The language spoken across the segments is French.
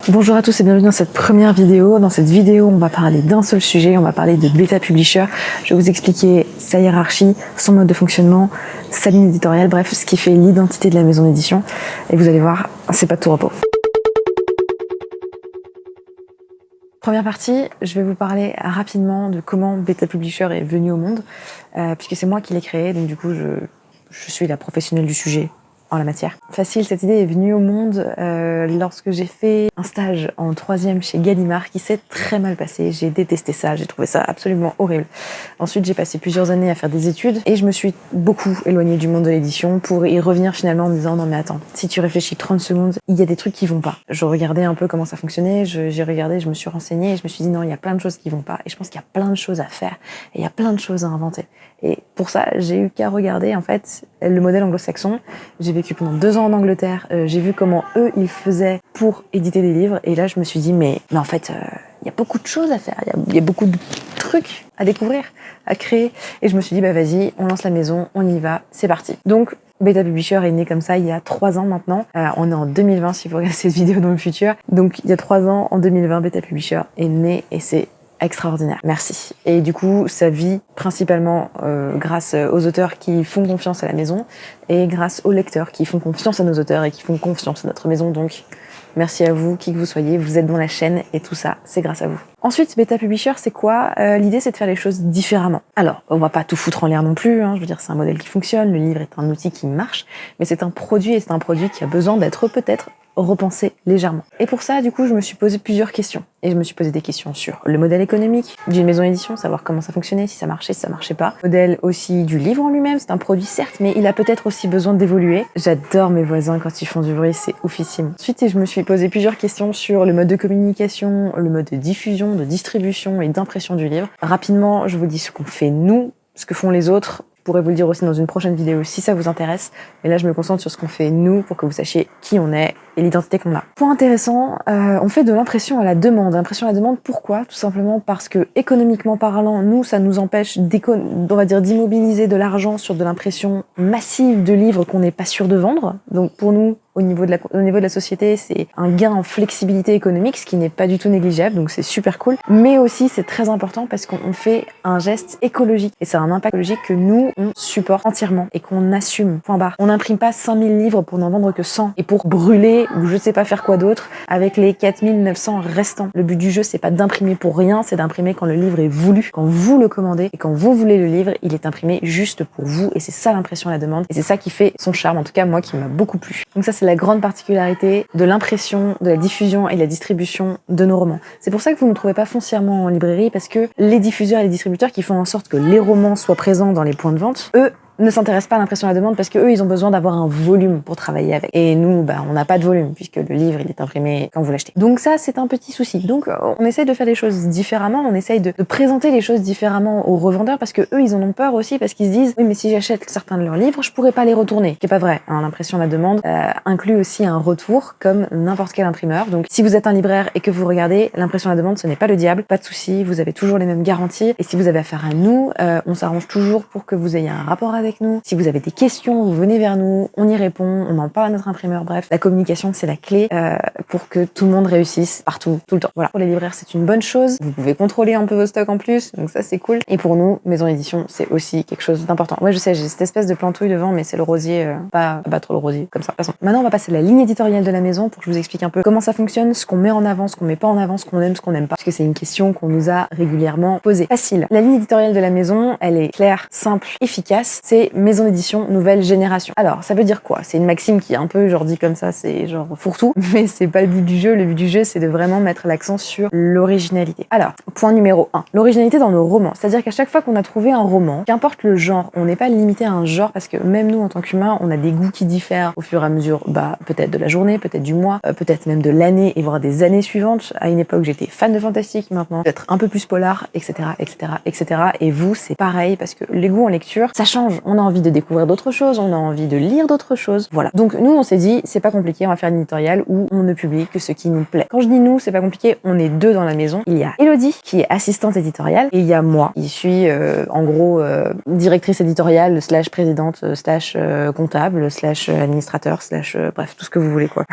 Bonjour à tous et bienvenue dans cette première vidéo. Dans cette vidéo, on va parler d'un seul sujet, on va parler de Beta Publisher. Je vais vous expliquer sa hiérarchie, son mode de fonctionnement, sa ligne éditoriale, bref, ce qui fait l'identité de la maison d'édition. Et vous allez voir, c'est pas de tout repos. Première partie, je vais vous parler rapidement de comment Beta Publisher est venu au monde, puisque c'est moi qui l'ai créé, donc du coup je suis la professionnelle du sujet en la matière. Facile, cette idée est venue au monde lorsque j'ai fait un stage en 3e chez Gallimard qui s'est très mal passé. J'ai détesté ça, j'ai trouvé ça absolument horrible. Ensuite, j'ai passé plusieurs années à faire des études et je me suis beaucoup éloignée du monde de l'édition pour y revenir finalement en me disant non mais attends, si tu réfléchis 30 secondes, il y a des trucs qui vont pas. Je regardais un peu comment ça fonctionnait, j'ai regardé, je me suis renseignée et je me suis dit non, il y a plein de choses qui vont pas et je pense qu'il y a plein de choses à faire et il y a plein de choses à inventer. Et pour ça, j'ai eu qu'à regarder en fait le modèle anglo-saxon. J'ai vécu pendant 2 ans en Angleterre, j'ai vu comment eux ils faisaient pour éditer des livres et là je me suis dit mais en fait il y a beaucoup de choses à faire, il y a beaucoup de trucs à découvrir, à créer et je me suis dit bah vas-y, on lance la maison, on y va, c'est parti. Donc Beta Publisher est né comme ça il y a 3 ans maintenant. On est en 2020 si vous regardez cette vidéo dans le futur. Donc il y a 3 ans, en 2020, Beta Publisher est né et c'est extraordinaire. Merci. Et du coup, ça vit principalement grâce aux auteurs qui font confiance à la maison et grâce aux lecteurs qui font confiance à nos auteurs et qui font confiance à notre maison. Donc, merci à vous, qui que vous soyez, vous êtes dans la chaîne et tout ça, c'est grâce à vous. Ensuite, Beta Publisher, c'est quoi? L'idée, c'est de faire les choses différemment. Alors, on va pas tout foutre en l'air non plus, hein. Je veux dire, c'est un modèle qui fonctionne, le livre est un outil qui marche, mais c'est un produit et c'est un produit qui a besoin d'être peut-être repensé légèrement. Et pour ça, du coup, je me suis posé plusieurs questions. Et je me suis posé des questions sur le modèle économique d'une maison d'édition, savoir comment ça fonctionnait, si ça marchait, si ça marchait pas. Modèle aussi du livre en lui-même, c'est un produit certes, mais il a peut-être aussi besoin d'évoluer. J'adore mes voisins quand ils font du bruit, c'est oufissime. Ensuite, je me suis posé plusieurs questions sur le mode de communication, le mode de diffusion, de distribution et d'impression du livre. Rapidement, je vous dis ce qu'on fait nous, ce que font les autres. Je pourrais vous le dire aussi dans une prochaine vidéo si ça vous intéresse. Mais là, je me concentre sur ce qu'on fait nous pour que vous sachiez qui on est et l'identité qu'on a. Point intéressant, on fait de l'impression à la demande. Impression à la demande, pourquoi? Tout simplement parce que économiquement parlant, nous, ça nous empêche on va dire d'immobiliser de l'argent sur de l'impression massive de livres qu'on n'est pas sûr de vendre. Donc pour nous, au niveau de la société, c'est un gain en flexibilité économique, ce qui n'est pas du tout négligeable, donc c'est super cool. Mais aussi, c'est très important parce qu'on fait un geste écologique. Et ça a un impact écologique que nous, on supporte entièrement et qu'on assume. Point barre. On n'imprime pas 5000 livres pour n'en vendre que 100 et pour brûler ou je sais pas faire quoi d'autre avec les 4900 restants. Le but du jeu, c'est pas d'imprimer pour rien, c'est d'imprimer quand le livre est voulu, quand vous le commandez et quand vous voulez le livre, il est imprimé juste pour vous et c'est ça l'impression à la demande et c'est ça qui fait son charme, en tout cas moi qui m'a beaucoup plu. Donc ça, c'est la grande particularité de l'impression, de la diffusion et de la distribution de nos romans. C'est pour ça que vous ne trouvez pas foncièrement en librairie parce que les diffuseurs et les distributeurs qui font en sorte que les romans soient présents dans les points de vente, eux, ne s'intéressent pas à l'impression à la demande parce que eux ils ont besoin d'avoir un volume pour travailler avec. Et nous, on n'a pas de volume puisque le livre il est imprimé quand vous l'achetez. Donc ça c'est un petit souci. Donc on essaye de faire les choses différemment, on essaye de présenter les choses différemment aux revendeurs parce que eux ils en ont peur aussi parce qu'ils se disent oui mais si j'achète certains de leurs livres je pourrais pas les retourner. Ce qui est pas vrai. Hein, l'impression à la demande inclut aussi un retour comme n'importe quel imprimeur. Donc si vous êtes un libraire et que vous regardez, l'impression à la demande ce n'est pas le diable, pas de souci, vous avez toujours les mêmes garanties et si vous avez affaire à nous, on s'arrange toujours pour que vous ayez un rapport avec nous. Si vous avez des questions, vous venez vers nous, on y répond, on en parle à notre imprimeur. Bref, la communication, c'est la clé pour que tout le monde réussisse partout, tout le temps. Voilà. Pour les libraires, c'est une bonne chose. Vous pouvez contrôler un peu vos stocks en plus, donc ça, c'est cool. Et pour nous, maison d'édition, c'est aussi quelque chose d'important. Ouais, je sais, j'ai cette espèce de plantouille devant, mais c'est le rosier, pas battre le rosier, comme ça. De toute façon. Maintenant, on va passer à la ligne éditoriale de la maison pour que je vous explique un peu comment ça fonctionne, ce qu'on met en avant, ce qu'on met pas en avant, ce qu'on aime, ce qu'on n'aime pas. Parce que c'est une question qu'on nous a régulièrement posée. Facile. La ligne éditoriale de la maison, elle est claire, simple, efficace. C'est maison d'édition nouvelle génération. Alors, ça veut dire quoi? C'est une maxime qui est un peu, genre dit comme ça, c'est genre fourre-tout, mais c'est pas le but du jeu. Le but du jeu, c'est de vraiment mettre l'accent sur l'originalité. Alors, point numéro 1, l'originalité dans nos romans. C'est-à-dire qu'à chaque fois qu'on a trouvé un roman, qu'importe le genre, on n'est pas limité à un genre parce que même nous, en tant qu'humains, on a des goûts qui diffèrent au fur et à mesure, peut-être de la journée, peut-être du mois, peut-être même de l'année et voire des années suivantes. À une époque, j'étais fan de fantastique, maintenant, peut-être un peu plus polar, etc., etc., etc. Et vous, c'est pareil parce que les goûts en lecture, ça change. on a envie de découvrir d'autres choses, on a envie de lire d'autres choses. Voilà. Donc nous, on s'est dit, c'est pas compliqué, on va faire une éditorial où on ne publie que ce qui nous plaît. Quand je dis nous, c'est pas compliqué, on est deux dans la maison. Il y a Elodie, qui est assistante éditoriale, et il y a moi, qui suis en gros directrice éditoriale, slash présidente, slash comptable, slash administrateur, slash bref, tout ce que vous voulez quoi.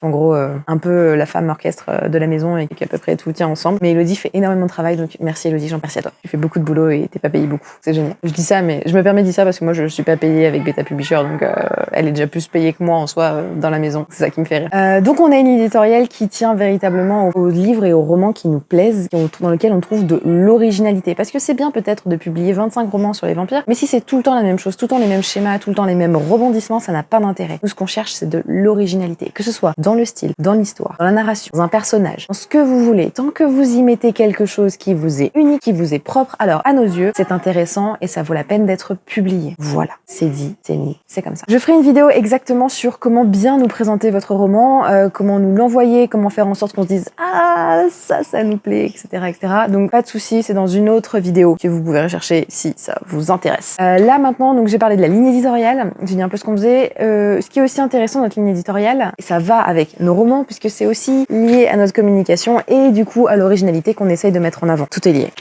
En gros, un peu la femme orchestre de la maison et qui à peu près tout tient ensemble. Mais Elodie fait énormément de travail, donc merci Elodie, j'en remercie à toi. Tu fais beaucoup de boulot et t'es pas payée beaucoup, c'est génial. Je dis ça, mais je me permets de dire ça parce que moi je suis pas payée avec Beta Publisher, donc elle est déjà plus payée que moi en soi dans la maison. C'est ça qui me fait rire. Donc on a une éditoriale qui tient véritablement aux livres et aux romans qui nous plaisent, dans lesquels on trouve de l'originalité. Parce que c'est bien peut-être de publier 25 romans sur les vampires, mais si c'est tout le temps la même chose, tout le temps les mêmes schémas, tout le temps les mêmes rebondissements, ça n'a pas d'intérêt. Nous, ce qu'on cherche, c'est de l'originalité. Que ce soit dans le style, dans l'histoire, dans la narration, dans un personnage, dans ce que vous voulez. Tant que vous y mettez quelque chose qui vous est unique, qui vous est propre, alors à nos yeux, c'est intéressant et ça vaut la peine d'être publié. Voilà, c'est dit, c'est mis, c'est comme ça. Je ferai une vidéo exactement sur comment bien nous présenter votre roman, comment nous l'envoyer, comment faire en sorte qu'on se dise « Ah, ça nous plaît », etc., etc. Donc pas de souci, c'est dans une autre vidéo que vous pouvez rechercher si ça vous intéresse. Là maintenant, donc j'ai parlé de la ligne éditoriale, j'ai dit un peu ce qu'on faisait. Ce qui est aussi intéressant dans notre ligne éditoriale, et ça va avec nos romans puisque c'est aussi lié à notre communication et du coup à l'originalité qu'on essaye de mettre en avant. Tout est lié.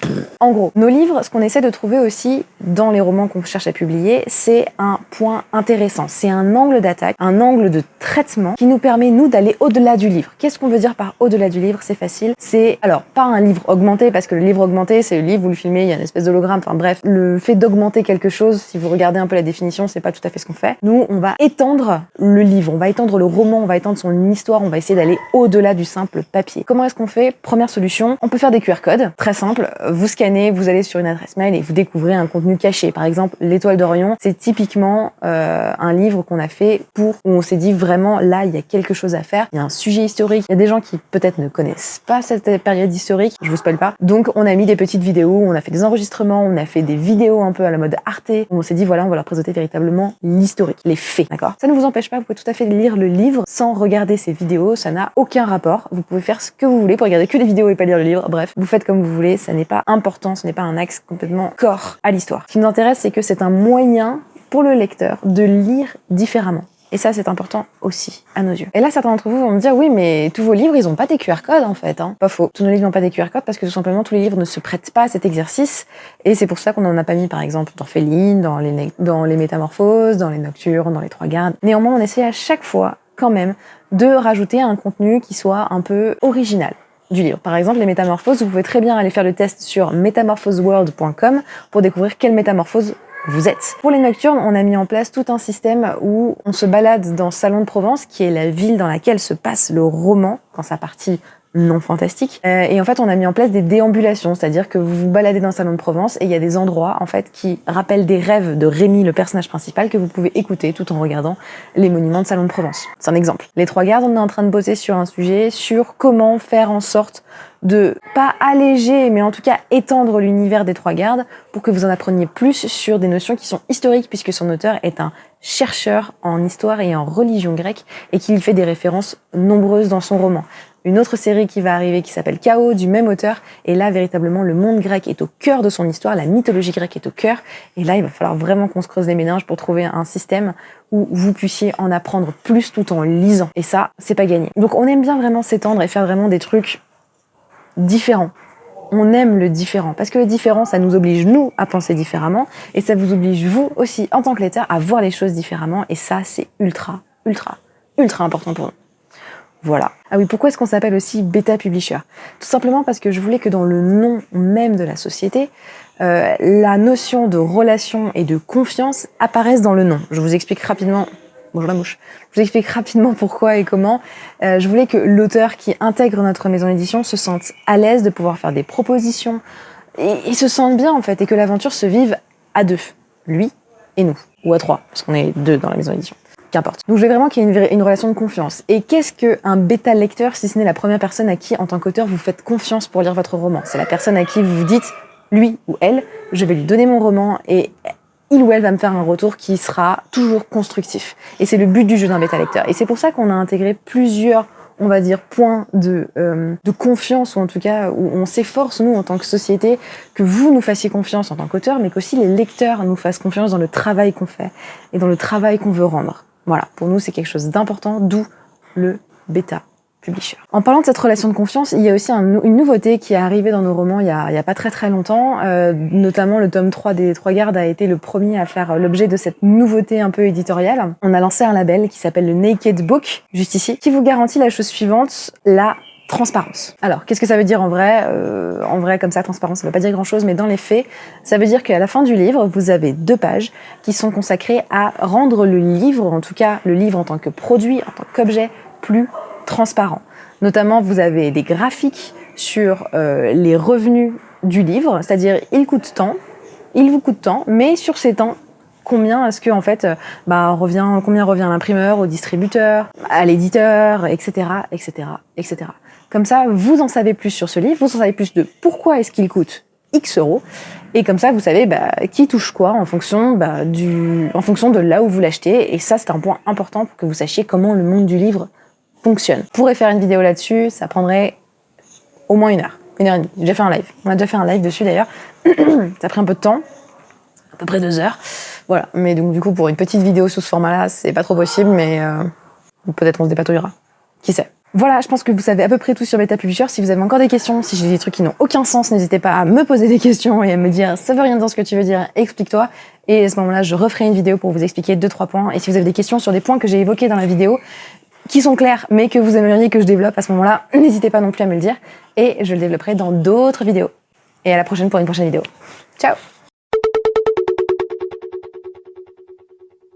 En gros, nos livres, ce qu'on essaie de trouver aussi dans les romans qu'on cherche à publier, c'est un point intéressant. C'est un angle d'attaque, un angle de traitement qui nous permet, nous, d'aller au-delà du livre. Qu'est-ce qu'on veut dire par au-delà du livre? C'est facile. C'est, alors, pas un livre augmenté, parce que le livre augmenté, c'est le livre, vous le filmez, il y a une espèce d'hologramme, enfin bref. Le fait d'augmenter quelque chose, si vous regardez un peu la définition, c'est pas tout à fait ce qu'on fait. Nous, on va étendre le livre, on va étendre le roman, on va étendre son histoire, on va essayer d'aller au-delà du simple papier. Comment est-ce qu'on fait? Première solution, on peut faire des QR codes, très simple. Vous scannez, vous allez sur une adresse mail et vous découvrez un contenu caché. Par exemple, l'Étoile d'Orion, c'est typiquement un livre qu'on a fait où on s'est dit vraiment, là, il y a quelque chose à faire. Il y a un sujet historique. Il y a des gens qui peut-être ne connaissent pas cette période historique. Je vous spoil pas. Donc, on a mis des petites vidéos, on a fait des enregistrements, on a fait des vidéos un peu à la mode Arte, où on s'est dit, voilà, on va leur présenter véritablement l'historique, les faits, d'accord? Ça ne vous empêche pas, vous pouvez tout à fait lire le livre sans regarder ces vidéos, ça n'a aucun rapport. Vous pouvez faire ce que vous voulez pour regarder que les vidéos et pas lire le livre. Bref, vous faites comme vous voulez, ça n'est pas important, ce n'est pas un axe complètement corps à l'histoire. Ce qui nous intéresse, c'est que c'est un moyen pour le lecteur de lire différemment. Et ça, c'est important aussi, à nos yeux. Et là, certains d'entre vous vont me dire, oui, mais tous vos livres, ils ont pas des QR codes, en fait, hein. Pas faux. Tous nos livres n'ont pas des QR codes parce que tout simplement, tous les livres ne se prêtent pas à cet exercice. Et c'est pour ça qu'on en a pas mis, par exemple, dans Féline, dans les Métamorphoses, dans les Nocturnes, dans les Trois Gardes. Néanmoins, on essaie à chaque fois, quand même, de rajouter un contenu qui soit un peu original du livre. Par exemple, les métamorphoses, vous pouvez très bien aller faire le test sur metamorphoseworld.com pour découvrir quelle métamorphose vous êtes. Pour les Nocturnes, on a mis en place tout un système où on se balade dans Salon de Provence, qui est la ville dans laquelle se passe le roman, dans sa partie non fantastique. Et en fait, on a mis en place des déambulations, c'est-à-dire que vous vous baladez dans le Salon de Provence et il y a des endroits, en fait, qui rappellent des rêves de Rémi, le personnage principal, que vous pouvez écouter tout en regardant les monuments de Salon de Provence. C'est un exemple. Les Trois Gardes, on est en train de bosser sur un sujet sur comment faire en sorte de, pas alléger, mais en tout cas étendre l'univers des Trois Gardes pour que vous en appreniez plus sur des notions qui sont historiques, puisque son auteur est un chercheur en histoire et en religion grecque et qu'il fait des références nombreuses dans son roman. Une autre série qui va arriver qui s'appelle Chaos, du même auteur, et là véritablement le monde grec est au cœur de son histoire, la mythologie grecque est au cœur, et là il va falloir vraiment qu'on se creuse les méninges pour trouver un système où vous puissiez en apprendre plus tout en lisant, et ça c'est pas gagné. Donc on aime bien vraiment s'étendre et faire vraiment des trucs différents. On aime le différent, parce que le différent, ça nous oblige, nous, à penser différemment, et ça vous oblige, vous aussi, en tant que lecteur, à voir les choses différemment, et ça, c'est ultra, ultra, ultra important pour nous. Voilà. Ah oui, pourquoi est-ce qu'on s'appelle aussi Beta Publisher? Tout simplement parce que je voulais que dans le nom même de la société, la notion de relation et de confiance apparaisse dans le nom. Je vous explique rapidement... Bonjour la mouche. Je vous explique rapidement pourquoi et comment. Je voulais que l'auteur qui intègre notre maison d'édition se sente à l'aise de pouvoir faire des propositions et se sente bien en fait, et que l'aventure se vive à deux, lui et nous, ou à trois, parce qu'on est deux dans la maison d'édition. Qu'importe. Donc je veux vraiment qu'il y ait une relation de confiance. Et qu'est-ce qu'un bêta lecteur si ce n'est la première personne à qui, en tant qu'auteur, vous faites confiance pour lire votre roman? C'est la personne à qui vous vous dites, lui ou elle, je vais lui donner mon roman et il ou elle va me faire un retour qui sera toujours constructif. Et c'est le but du jeu d'un bêta lecteur. Et c'est pour ça qu'on a intégré plusieurs on va dire, point de confiance, ou en tout cas où on s'efforce, nous, en tant que société, que vous nous fassiez confiance en tant qu'auteur, mais qu'aussi les lecteurs nous fassent confiance dans le travail qu'on fait et dans le travail qu'on veut rendre. Voilà, pour nous, c'est quelque chose d'important, d'où le bêta publisher. En parlant de cette relation de confiance, il y a aussi une nouveauté qui est arrivée dans nos romans il y a pas très longtemps, notamment le tome 3 des Trois Gardes a été le premier à faire l'objet de cette nouveauté un peu éditoriale. On a lancé un label qui s'appelle le Naked Book, juste ici, qui vous garantit la chose suivante, la transparence. Alors, qu'est-ce que ça veut dire en vrai? En vrai, comme ça, transparence, ça veut pas dire grand-chose, mais dans les faits, ça veut dire qu'à la fin du livre, vous avez 2 pages qui sont consacrées à rendre le livre, en tout cas le livre en tant que produit, en tant qu'objet, plus transparent. Notamment, vous avez des graphiques sur les revenus du livre, c'est-à-dire il vous coûte tant, mais sur ces temps, combien est-ce que en fait, combien revient à l'imprimeur, au distributeur, à l'éditeur, etc., etc., etc. Comme ça, vous en savez plus sur ce livre, vous en savez plus de pourquoi est-ce qu'il coûte X euros, et comme ça, vous savez qui touche quoi en fonction de là où vous l'achetez. Et ça, c'est un point important pour que vous sachiez comment le monde du livre fonctionne. Je pourrais faire une vidéo là-dessus, ça prendrait au moins 1 heure, 1 heure et demie. J'ai déjà fait un live. On a déjà fait un live dessus d'ailleurs. Ça a pris un peu de temps, à peu près 2 heures. Voilà. Mais donc du coup, pour une petite vidéo sous ce format-là, c'est pas trop possible, mais peut-être on se dépatouillera. Qui sait? Voilà, je pense que vous savez à peu près tout sur Beta Publisher. Si vous avez encore des questions, si j'ai des trucs qui n'ont aucun sens, n'hésitez pas à me poser des questions et à me dire ça veut rien dire ce que tu veux dire, explique-toi. Et à ce moment-là, je referai une vidéo pour vous expliquer 2-3 points. Et si vous avez des questions sur des points que j'ai évoqués dans la vidéo, qui sont clairs, mais que vous aimeriez que je développe à ce moment-là, n'hésitez pas non plus à me le dire, et je le développerai dans d'autres vidéos. Et à la prochaine pour une prochaine vidéo. Ciao!